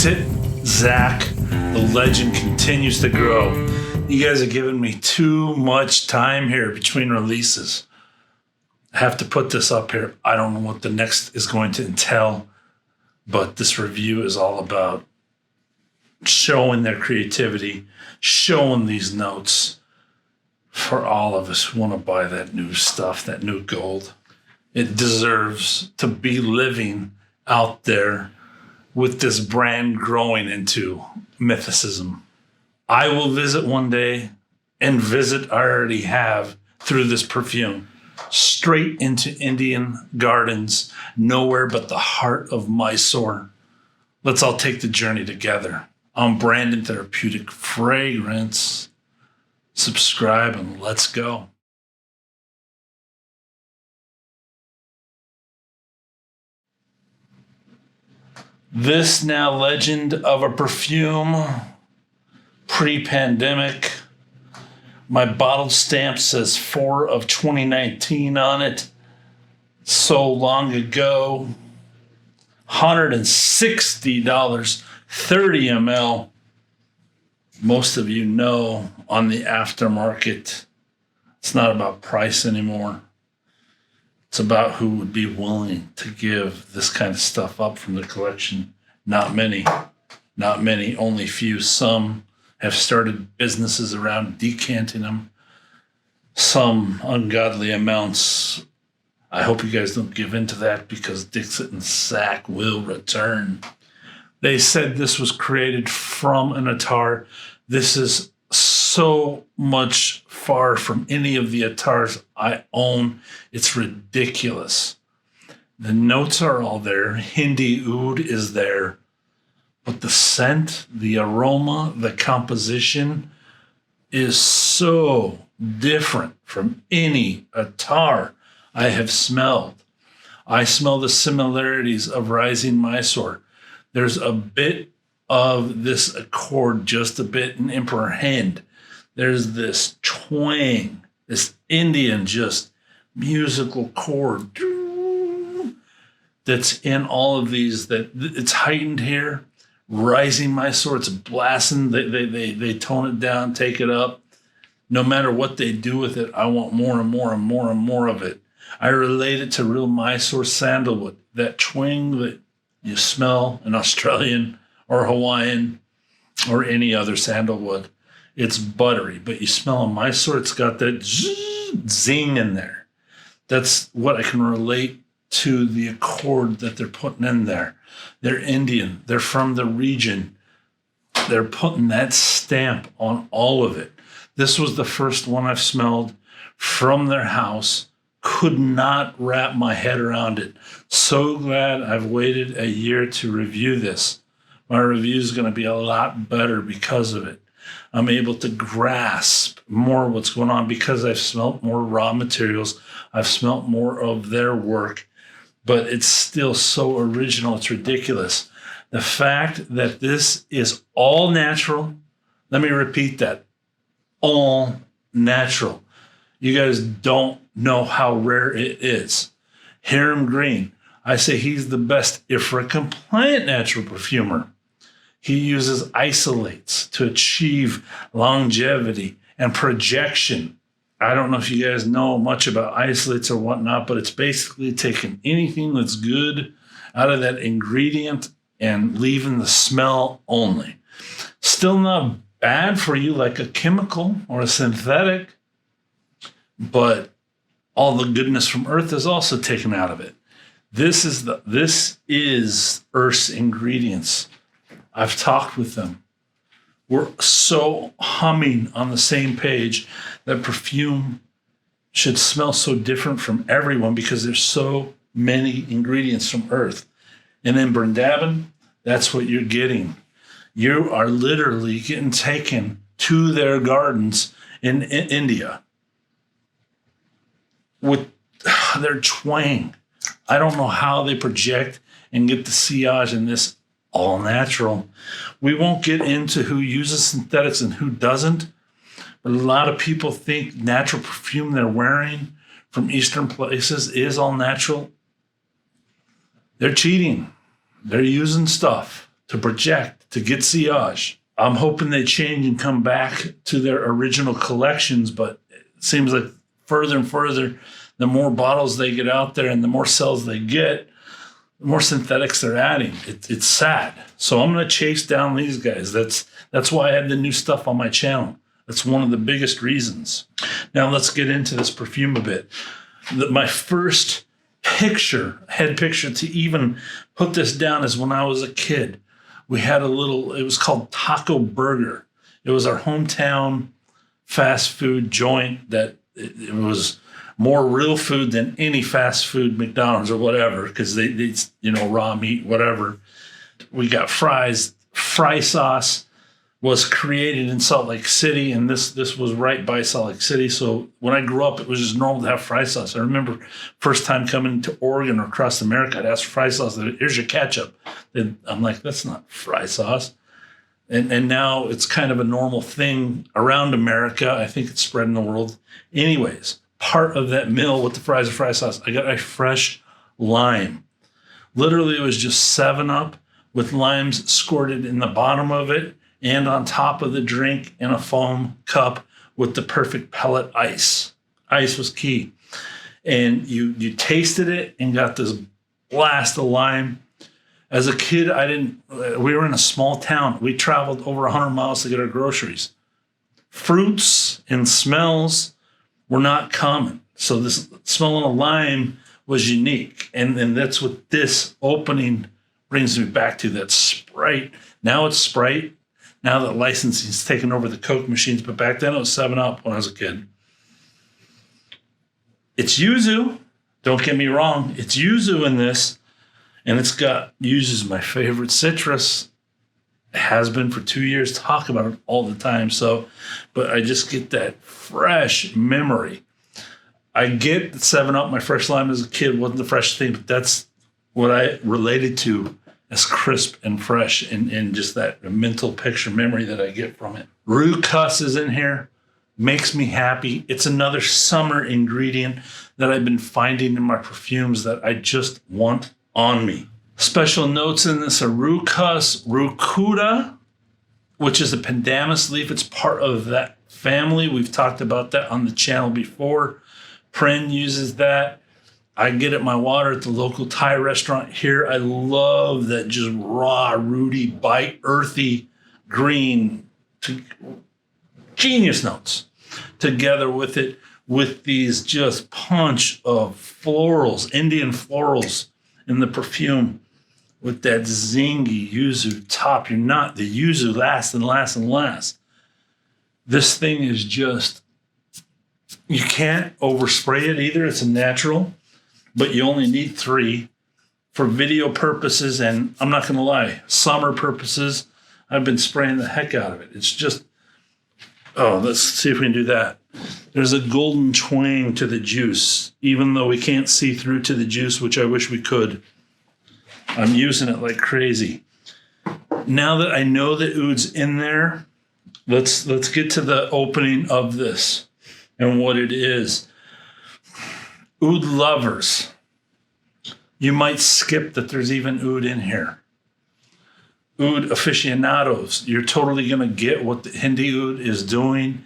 Dixit, Zak, the legend continues to grow. You guys are giving me too much time here between releases. I have to put this up here. I don't know what the next is going to entail, but this review is all about showing their creativity, showing these notes for all of us who want to buy that new stuff, that new gold. It deserves to be living out there with this brand growing into mythicism. I will visit one day, and visit I already have through this perfume, straight into Indian gardens, nowhere but the heart of Mysore. Let's all take the journey together. I'm Brandon Therapeutic Fragrance. Subscribe and let's go. This now legend of a perfume, pre-pandemic. My bottle stamp says 4 of 2019 on it. So long ago. $160, 30 ml. Most of you know on the aftermarket, it's not about price anymore. It's about who would be willing to give this kind of stuff up from the collection. Not many, only few. Some have started businesses around decanting them. Some ungodly amounts. I hope you guys don't give in to that, because Dixit and Zak will return. They said this was created from an attar. This is so much far from any of the attars I own. It's ridiculous. The notes are all there. Hindi oud is there. But the scent, the aroma, the composition is so different from any attar I have smelled. I smell the similarities of Rising Mysore. There's a bit of this accord, just a bit in Emperor Hind. There's this twang, this Indian just musical chord that's in all of these. That it's heightened here. Rising Mysore, it's blasting. They tone it down, take it up. No matter what they do with it, I want more and more and more and more of it. I relate it to real Mysore sandalwood, that twang that you smell in Australian or Hawaiian or any other sandalwood. It's buttery, but you smell in Mysore, it's got that zing in there. That's what I can relate to the accord that they're putting in there. They're Indian. They're from the region. They're putting that stamp on all of it. This was the first one I've smelled from their house. Could not wrap my head around it. So glad I've waited a year to review this. My review is going to be a lot better because of it. I'm able to grasp more what's going on because I've smelt more raw materials. I've smelt more of their work, but it's still so original. It's ridiculous. The fact that this is all natural, let me repeat that, all natural. You guys don't know how rare it is. Hiram Green, I say he's the best IFRA compliant natural perfumer. He uses isolates to achieve longevity and projection. I don't know if you guys know much about isolates or whatnot, but it's basically taking anything that's good out of that ingredient and leaving the smell only. Still not bad for you like a chemical or a synthetic, but all the goodness from earth is also taken out of it. This is Earth's ingredients. I've talked with them. We're so humming on the same page that perfume should smell so different from everyone because there's so many ingredients from Earth. And in Brindaban, that's what you're getting. You are literally getting taken to their gardens in India with their twang. I don't know how they project and get the sillage in this all natural. We won't get into who uses synthetics and who doesn't, but a lot of people think natural perfume they're wearing from Eastern places is all natural. They're cheating. They're using stuff to project, to get sillage. I'm hoping they change and come back to their original collections, but it seems like further and further, the more bottles they get out there and the more sales they get, the more synthetics they're adding. It's sad. So I'm going to chase down these guys. That's why I have the new stuff on my channel. That's one of the biggest reasons. Now let's get into this perfume a bit. My first head picture to even put this down is when I was a kid. We had it was called Taco Burger. It was our hometown fast food joint that it was more real food than any fast food, McDonald's or whatever, because they raw meat, whatever. We got fries. Fry sauce was created in Salt Lake City, and this was right by Salt Lake City. So when I grew up, it was just normal to have fry sauce. I remember first time coming to Oregon or across America, I'd ask for fry sauce. Here's your ketchup. And I'm like, that's not fry sauce. And now it's kind of a normal thing around America. I think it's spread in the world. Anyways, part of that meal with the fries and fry sauce, I got a fresh lime. Literally, it was just 7-Up with limes squirted in the bottom of it and on top of the drink in a foam cup with the perfect pellet ice. Ice was key. And you tasted it and got this blast of lime. As a kid, we were in a small town. We traveled over 100 miles to get our groceries. Fruits and smells were not common. So this smelling of lime was unique. And that's what this opening brings me back to, that Sprite. Now it's Sprite. Now that licensing's taken over the Coke machines, but back then it was 7-Up when I was a kid. It's yuzu. Don't get me wrong. It's yuzu in this, and yuzu's my favorite citrus. It has been for 2 years. Talk about it all the time. But I just get that fresh memory. I get 7-Up. My first lime as a kid wasn't the freshest thing, but that's what I related to as crisp and fresh, and just that mental picture memory that I get from it. Rue Cuss is in here. Makes me happy. It's another summer ingredient that I've been finding in my perfumes that I just want on me. Special notes in this are Rue Cuss, Rucuda, which is a pandanus leaf. It's part of that family. We've talked about that on the channel before. Pren uses that. I get it my water at the local Thai restaurant here. I love that just raw, rooty bite, earthy green, genius notes together with it, with these just punch of florals, Indian florals in the perfume with that zingy yuzu top. The yuzu lasts and lasts and lasts. This thing is just, you can't overspray it either. It's a natural. But you only need 3 for video purposes, and I'm not going to lie, summer purposes, I've been spraying the heck out of it. It's just, let's see if we can do that. There's a golden twang to the juice, even though we can't see through to the juice, which I wish we could. I'm using it like crazy. Now that I know the oud's in there, let's get to the opening of this and what it is. Oud lovers, you might skip that there's even oud in here. Oud aficionados, you're totally going to get what the Hindi oud is doing.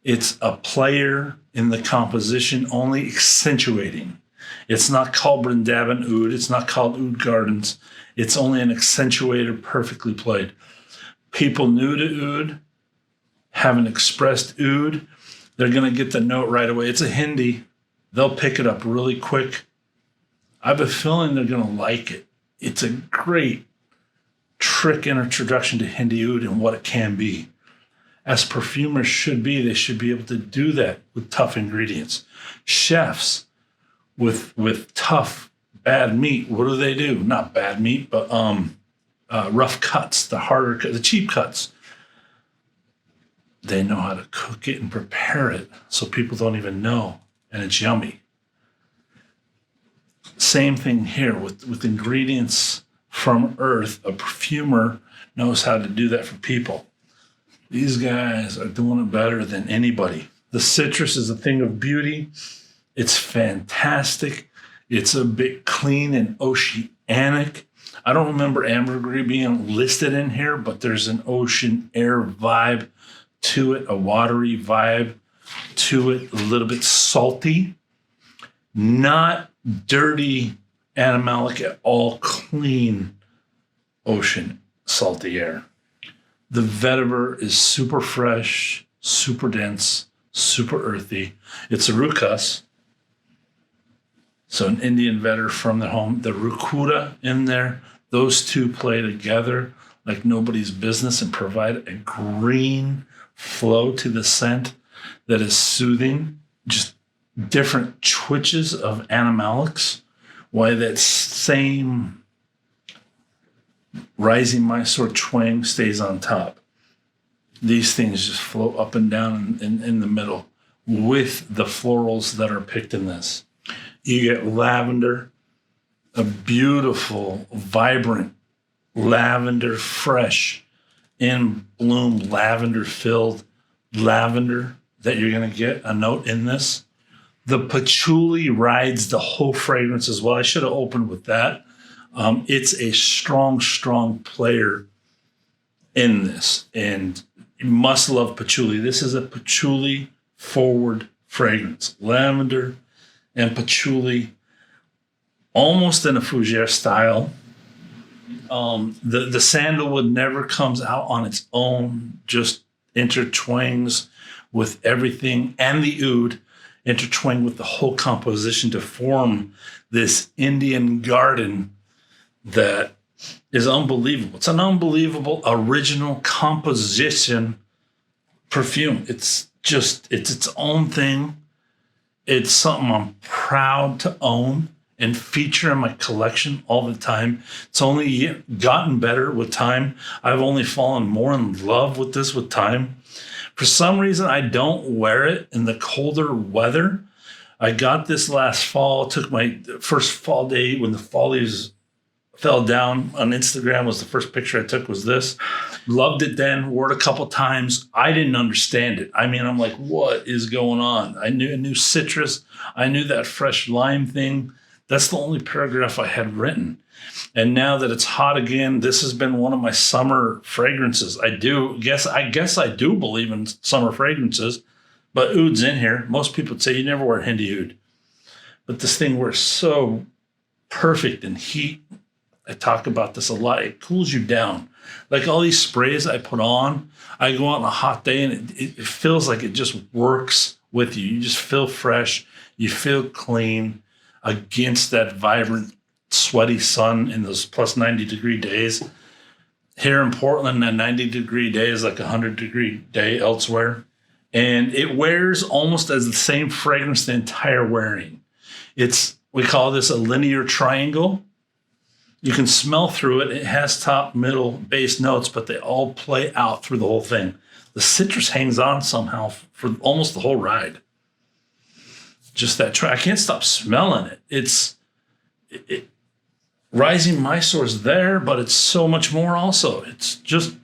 It's a player in the composition, only accentuating. It's not called Brindaban oud. It's not called oud gardens. It's only an accentuator perfectly played. People new to oud, haven't expressed oud, they're going to get the note right away. It's a Hindi. They'll pick it up really quick. I have a feeling they're going to like it. It's a great trick introduction to Hindi oud and what it can be. As perfumers should be, they should be able to do that with tough ingredients. Chefs with tough, bad meat, what do? Not bad meat, but rough cuts, the cheap cuts. They know how to cook it and prepare it so people don't even know. And it's yummy. Same thing here with ingredients from earth. A perfumer knows how to do that for people. These guys are doing it better than anybody. The citrus is a thing of beauty. It's fantastic. It's a bit clean and oceanic. I don't remember ambergris being listed in here, but there's an ocean air vibe to it, a watery vibe to it, a little bit salty, not dirty animalic at all, clean ocean salty air. The vetiver is super fresh, super dense, super earthy. It's a Rukas, so an Indian vetiver from their home. The Rukuda in there, those two play together like nobody's business and provide a green flow to the scent that is soothing. Just different twitches of animalics. Why that same rising Mysore twang stays on top. These things just flow up and down in the middle with the florals that are picked in this. You get lavender, a beautiful, vibrant lavender, fresh, in bloom, lavender-filled lavender that you're going to get a note in this. The patchouli rides the whole fragrance as well. I should have opened with that. It's a strong, strong player in this, and you must love patchouli. This is a patchouli-forward fragrance. Lavender and patchouli, almost in a fougere style. The sandalwood never comes out on its own, just intertwines with everything, and the oud intertwine with the whole composition to form this Indian garden that is unbelievable. It's an unbelievable original composition perfume. It's its own thing. It's something I'm proud to own and feature in my collection all the time. It's only gotten better with time. I've only fallen more in love with this with time. For some reason, I don't wear it in the colder weather. I got this last fall, took my first fall day when the fall leaves fell down on Instagram, was the first picture I took was this. Loved it then, wore it a couple times. I didn't understand it. I mean, I'm like, what is going on? I knew citrus. I knew that fresh lime thing. That's the only paragraph I had written. And now that it's hot again, this has been one of my summer fragrances. I guess I do believe in summer fragrances, but oud's in here. Most people say you never wear Hindi oud. But this thing wears so perfect in heat. I talk about this a lot. It cools you down. Like all these sprays I put on, I go out on a hot day and it feels like it just works with you. You just feel fresh. You feel clean against that vibrant, sweaty sun in those plus 90 degree days. Here in Portland, a 90 degree day is like a 100 degree day elsewhere. And it wears almost as the same fragrance the entire wearing. We call this a linear triangle. You can smell through it. It has top, middle, base notes, but they all play out through the whole thing. The citrus hangs on somehow for almost the whole ride. Just that I can't stop smelling it. Rising Mysore's there, but it's so much more also. It's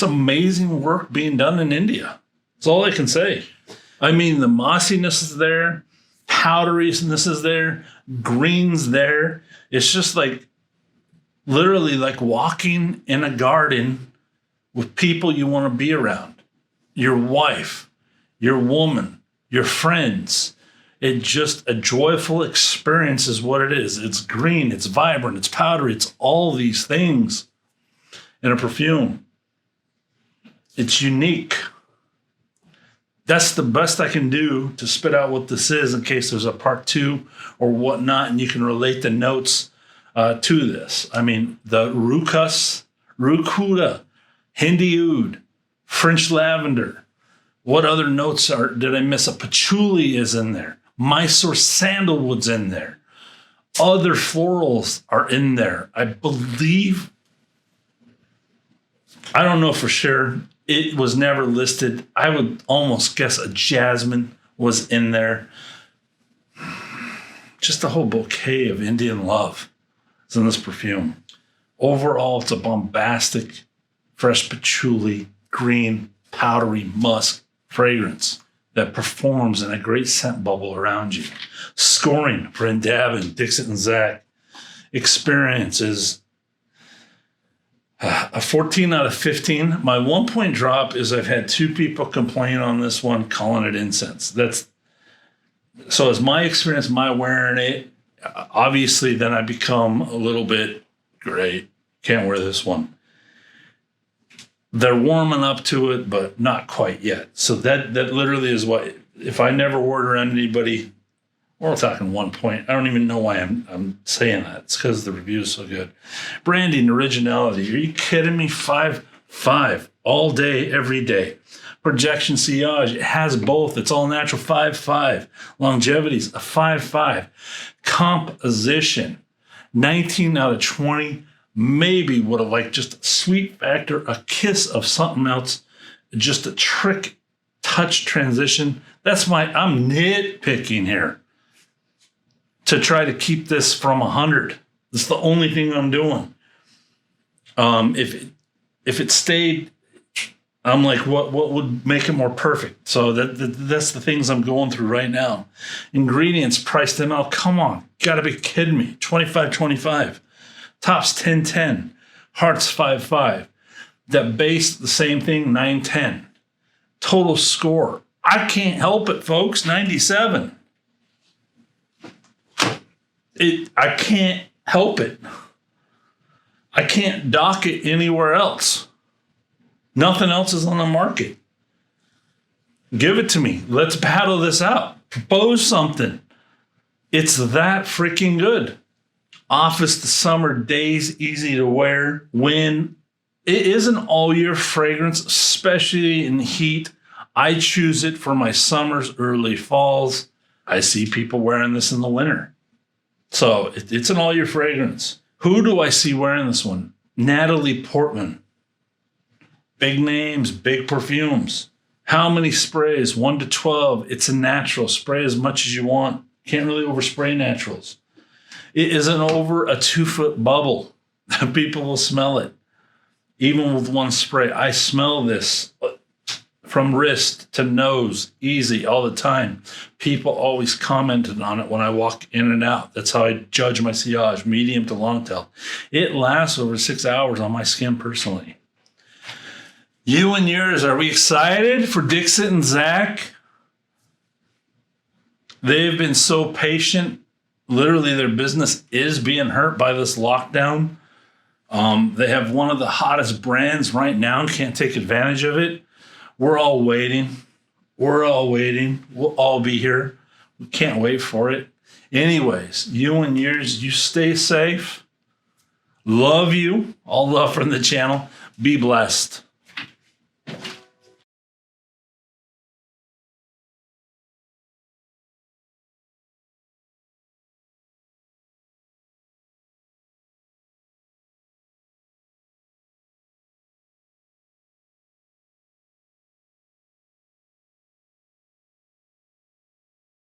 amazing work being done in India. That's all I can say. I mean, the mossiness is there, powderiness is there, green's there. It's just like literally like walking in a garden with people you want to be around. Your wife, your woman, your friends. It's just a joyful experience is what it is. It's green, it's vibrant, it's powdery, it's all these things in a perfume. It's unique. That's the best I can do to spit out what this is in case there's a part two or whatnot, and you can relate the notes to this. I mean, the Rukas, Rukuda, Hindi oud, French lavender. What other notes did I miss? A patchouli is in there. Mysore sandalwood's in there. Other florals are in there. I believe, I don't know for sure. It was never listed. I would almost guess a jasmine was in there. Just a whole bouquet of Indian love is in this perfume. Overall, it's a bombastic, fresh patchouli, green, powdery musk fragrance that performs in a great scent bubble around you. Scoring Brindaban, Dixit and Zak. experience is a 14 out of 15. My 1 point drop is I've had 2 people complain on this one, calling it incense. So as my experience, my wearing it, obviously then I become a little bit, great, can't wear this one. They're warming up to it, but not quite yet. So that literally is what, if I never wore it around anybody, we're talking 1 point. I don't even know why I'm saying that. It's because the review is so good. Branding, originality. Are you kidding me? 5.5 all day, every day. Projection, sillage. It has both. It's all natural. 5.5. Longevity's a 5.5. Composition, 19 out of 20. Maybe would have liked just a sweet factor, a kiss of something else, just a trick touch transition. I'm nitpicking here to try to keep this from 100. That's the only thing I'm doing. If it stayed, I'm like, what would make it more perfect? So that's the things I'm going through right now. Ingredients, price them out. Come on, gotta be kidding me. 25.25. Tops 10.10. Hearts 5.5. That base, the same thing, 9.10. Total score, I can't help it, folks. 97. I can't help it. I can't dock it anywhere else. Nothing else is on the market. Give it to me. Let's battle this out. Propose something. It's that freaking good. Office to summer days, easy to wear. When it is an all year fragrance, especially in heat. I choose it for my summers, early falls. I see people wearing this in the winter. So it's an all year fragrance. Who do I see wearing this one? Natalie Portman. Big names, big perfumes. How many sprays? 1 to 12. It's a natural. Spray as much as you want. Can't really overspray naturals. It isn't over a 2-foot bubble. People will smell it. Even with one spray. I smell this from wrist to nose, easy, all the time. People always commented on it when I walk in and out. That's how I judge my sillage, medium to long tail. It lasts over 6 hours on my skin personally. You and yours, are we excited for Dixit and Zak? They've been so patient. Literally, their business is being hurt by this lockdown. They have one of the hottest brands right now. Can't take advantage of it. We're all waiting. We'll all be here. We can't wait for it. Anyways, you and yours, you stay safe. Love you. All love from the channel. Be blessed.